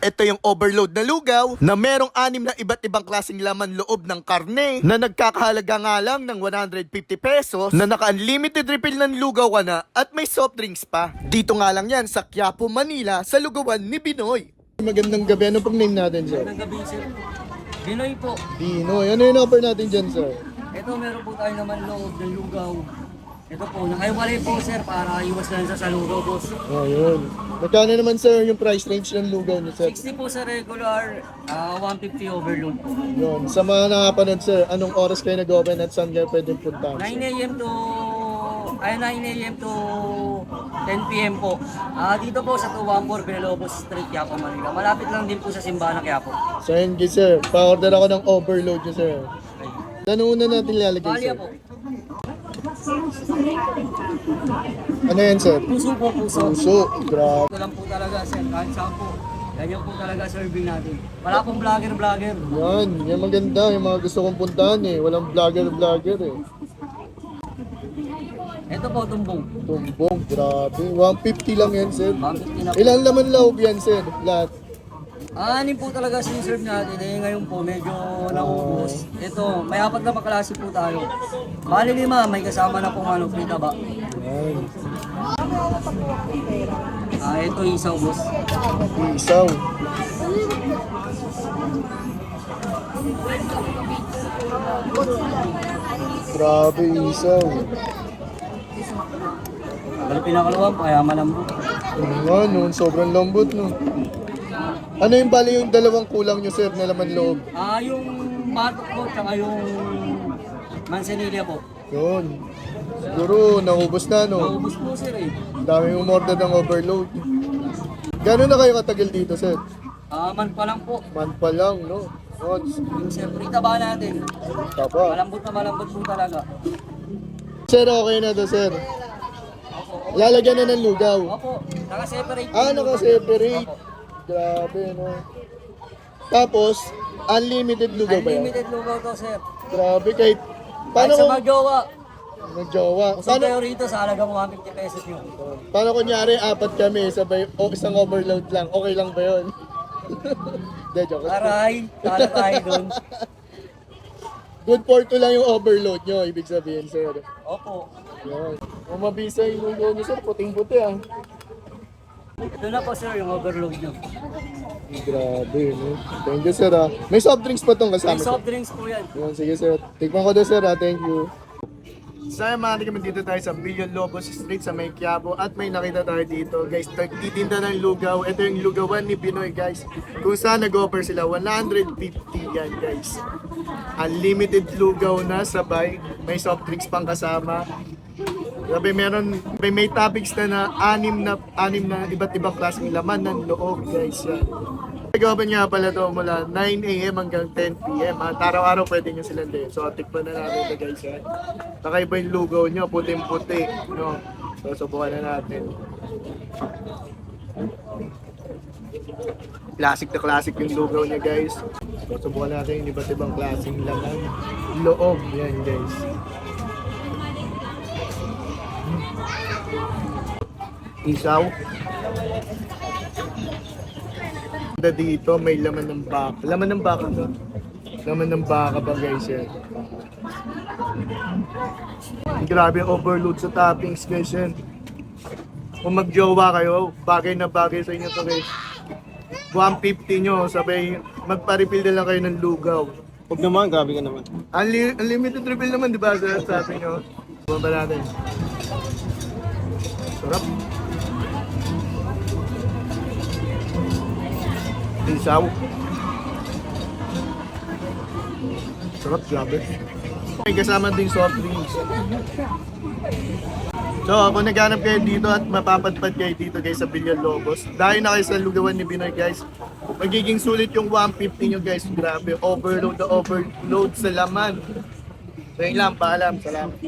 Ito yung overload na lugaw na merong 6 na iba't ibang klaseng laman loob ng karne na nagkakahalaga nga lang ng 150 pesos na naka-unlimited refill ng lugaw ka na at may soft drinks pa. Dito nga lang yan sa Quiapo, Manila sa lugawan ni Binoy. Magandang gabi. Ano pong name natin, sir? Magandang gabi, sir. Binoy po. Binoy. Ano yung offer natin dyan, sir? Ito, meron po tayo naman loob ng lugaw. Ito po, nakaiwalay po, sir, para iwas lang sa lugaw, boss. Oh, yun. Magkano naman, sir, yung price range ng lugaw niyo, sir? 60 po sa regular, 150 overload po. Yun. Sa mga nakapanood, sir, anong oras kayo nag-open at saan kayo pwedeng punta? 9 a.m. to 10 p.m. po. Dito po sa 214 Villalobos Street, Quiapo, Manila. Malapit lang din po sa simbahan ng Quiapo. So, yun, sir. Pa-order ako ng overload niyo, sir. Ano una natin lalagay, Palya sir? po. Ano yan, sir? Puso po, puso. Puso. Grabe. Ito lang po talaga, sir. Kahit saan po. Ganyan po talaga serving natin. Wala pong vlogger. Yan maganda. Yung mga gusto kong puntahan eh. Walang vlogger eh. Ito po, tumbong. Tumbong, grabe. 150 lang yan, sir. 150 na po. Ilan laman loob yan, sir? Lahat. Anim po talaga siniserve natin. Ngayon po, medyo naubos. Ito, may 4 na maklase po tayo. Bali 5, may kasama na pong free taba. Yan. Ito isaw, boss. Isaw. Grabe, isaw. Bali pinakalawang, kaya malambot. Ano nga, no? Sobrang lambot, no? Ano yung bali yung dalawang kulang nyo, sir, na laman loob? Yung batok po, tsaka yung manzanilla po. Yun. Siguro, naubos na, no? Naubos po, sir eh. Dami umorder ng overload. Gano'n na kayo katagal dito, sir? Man pa lang po. Man pa lang, no? Odds. Yung sir, free taba natin. Tapa. Malambot po talaga. Sir, okay na to, sir. Lalagyan na ng lugaw. Opo, naka-separate. Naka-separate. Opo. Grabe, no? Tapos, unlimited lugaw ba yan? Unlimited lugaw to, sir. Grabe, kahit... Kahit Paano sa kung... mga jowa, Nag-jowa. usap kayo rito sa halagang 150 pesos yun. Paano kunyari, 4 kami, sabay, isang overload lang. Okay lang ba yun? De, joke. Aray, tala tayo dun. Good for 2 lang yung overload nyo, ibig sabihin, sir. Opo. Yan. Kung mabisa yung lugaw nyo, sir, puting-puti, ah. Ito na po, sir, yung overload nyo. Grabe, no? Thank you, sir, ah. May soft drinks pa tong kasama, May sir. soft drinks po yan. Yan, sige, sir. Tikman ko doon, sir, ah. Thank you. So, mga kami dito tayo sa Villalobos Street sa May Quiapo at may nakita tayo dito, guys. Nagtitinda ng lugaw. Ito yung lugawan ni Binoy, guys. Kung saan nag-offer sila, 150 yan, guys. Unlimited lugaw na sabay. May soft drinks pang kasama. Grabe, may topics na 6 na iba't ibang klaseng laman ng loob, guys. Yan. Nag-open nga pala to mula 9 a.m. hanggang 10 p.m. At araw-araw pwede nyo silang din. So, tikpan na natin ito, guys. Yan. Nakaiba yung lugaw nyo, puting-puti. No? So, subukan na natin. Classic na classic yung lugaw niya, guys. So, subukan natin yung iba't ibang klaseng laman. Loob. Yan, guys. Isaw. Dito may laman ng baka. Laman ng baka to. Laman ng baka ba, guys, yan. Grabe overload sa toppings, guys, yan. Kung mag-jowa kayo, bagay na bagay sa inyo to, guys. 150 nyo, sabay magpa-refill na lang kayo ng lugaw. Huwag naman, grabe ka naman. Unlimited refill naman, di ba? Sabi nyo. Bumaba natin. Sarap. Isaw. Sarap, grabe. May kasama din soft drinks. So, kung naghanap kayo dito at mapapadpad kayo dito, guys, sa Villalobos, dahil na kayo sa lugawan ni Binoy, guys, magiging sulit yung 150 nyo, guys. Grabe, overload na overload sa laman. So, yun lang, paalam. Salamat.